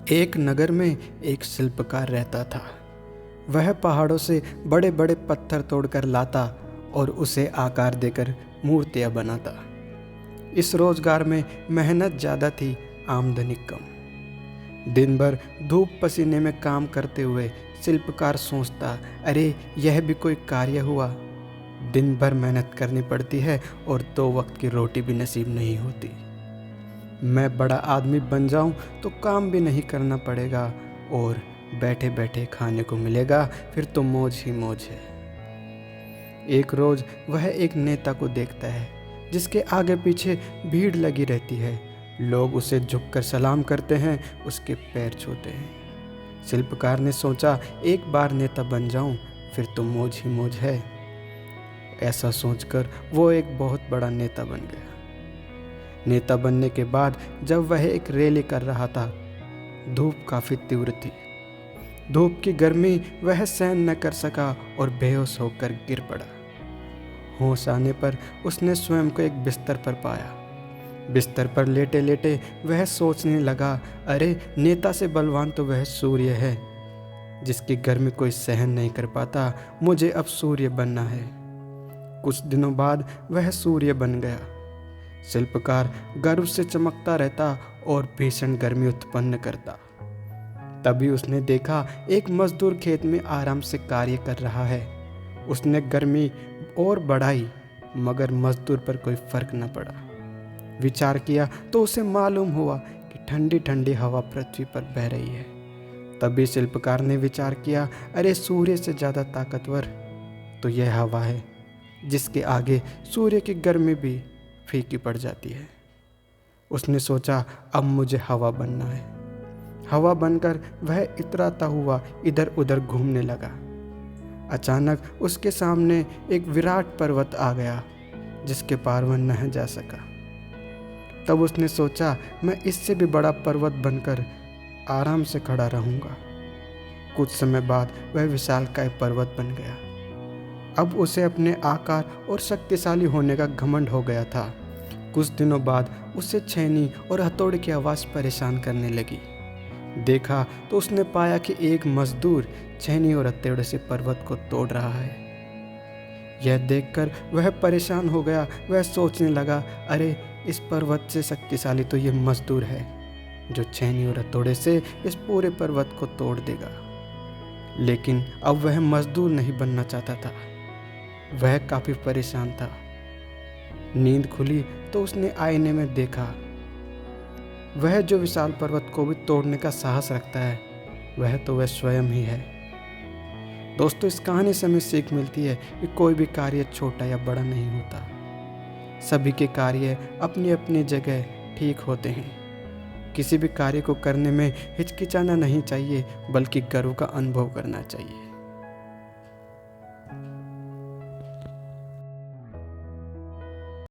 एक नगर में एक शिल्पकार रहता था। वह पहाड़ों से बड़े बड़े पत्थर तोड़कर लाता और उसे आकार देकर मूर्तियां बनाता। इस रोजगार में मेहनत ज़्यादा थी, आमदनी कम। दिन भर धूप पसीने में काम करते हुए शिल्पकार सोचता, अरे यह भी कोई कार्य हुआ। दिन भर मेहनत करनी पड़ती है और 2 वक्त की रोटी भी नसीब नहीं होती। मैं बड़ा आदमी बन जाऊं तो काम भी नहीं करना पड़ेगा और बैठे बैठे खाने को मिलेगा, फिर तो मौज ही मौज है। एक रोज वह एक नेता को देखता है जिसके आगे पीछे भीड़ लगी रहती है। लोग उसे झुककर सलाम करते हैं, उसके पैर छूते हैं। शिल्पकार ने सोचा, एक बार नेता बन जाऊं फिर तो मौज ही मौज है। ऐसा सोचकर वो एक बहुत बड़ा नेता बन गया। नेता बनने के बाद जब वह एक रैली कर रहा था, धूप काफ़ी तीव्र थी। धूप की गर्मी वह सहन न कर सका और बेहोश होकर गिर पड़ा। होश आने पर उसने स्वयं को एक बिस्तर पर पाया। बिस्तर पर लेटे लेटे वह सोचने लगा, अरे नेता से बलवान तो वह सूर्य है, जिसकी गर्मी कोई सहन नहीं कर पाता। मुझे अब सूर्य बनना है। कुछ दिनों बाद वह सूर्य बन गया। शिल्पकार गर्व से चमकता रहता और भीषण गर्मी उत्पन्न करता। तभी उसने देखा एक मजदूर खेत में आराम से कार्य कर रहा है। उसने गर्मी और बढ़ाई मगर मजदूर पर कोई फर्क न पड़ा। विचार किया तो उसे मालूम हुआ कि ठंडी ठंडी हवा पृथ्वी पर बह रही है। तभी शिल्पकार ने विचार किया, अरे सूर्य से ज़्यादा ताकतवर तो यह हवा है, जिसके आगे सूर्य की गर्मी भी फीकी पड़ जाती है। उसने सोचा, अब मुझे हवा बनना है। हवा बनकर वह इतराता हुआ इधर उधर घूमने लगा। अचानक उसके सामने एक विराट पर्वत आ गया, जिसके पार वह न जा सका। तब उसने सोचा, मैं इससे भी बड़ा पर्वत बनकर आराम से खड़ा रहूंगा। कुछ समय बाद वह विशालकाय पर्वत बन गया। अब उसे अपने आकार और शक्तिशाली होने का घमंड हो गया था। कुछ दिनों बाद उसे छेनी और हथौड़े की आवाज़ परेशान करने लगी। देखा तो उसने पाया कि एक मजदूर छेनी और हथौड़े से पर्वत को तोड़ रहा है। यह देखकर वह परेशान हो गया। वह सोचने लगा, अरे इस पर्वत से शक्तिशाली तो यह मजदूर है, जो छेनी और हथौड़े से इस पूरे पर्वत को तोड़ देगा। लेकिन अब वह मजदूर नहीं बनना चाहता था। वह काफ़ी परेशान था। नींद खुली तो उसने आईने में देखा, वह जो विशाल पर्वत को भी तोड़ने का साहस रखता है, वह स्वयं ही है। दोस्तों, इस कहानी से हमें सीख मिलती है कि कोई भी कार्य छोटा या बड़ा नहीं होता। सभी के कार्य अपनी अपनी जगह ठीक होते हैं। किसी भी कार्य को करने में हिचकिचाना नहीं चाहिए, बल्कि गर्व का अनुभव करना चाहिए।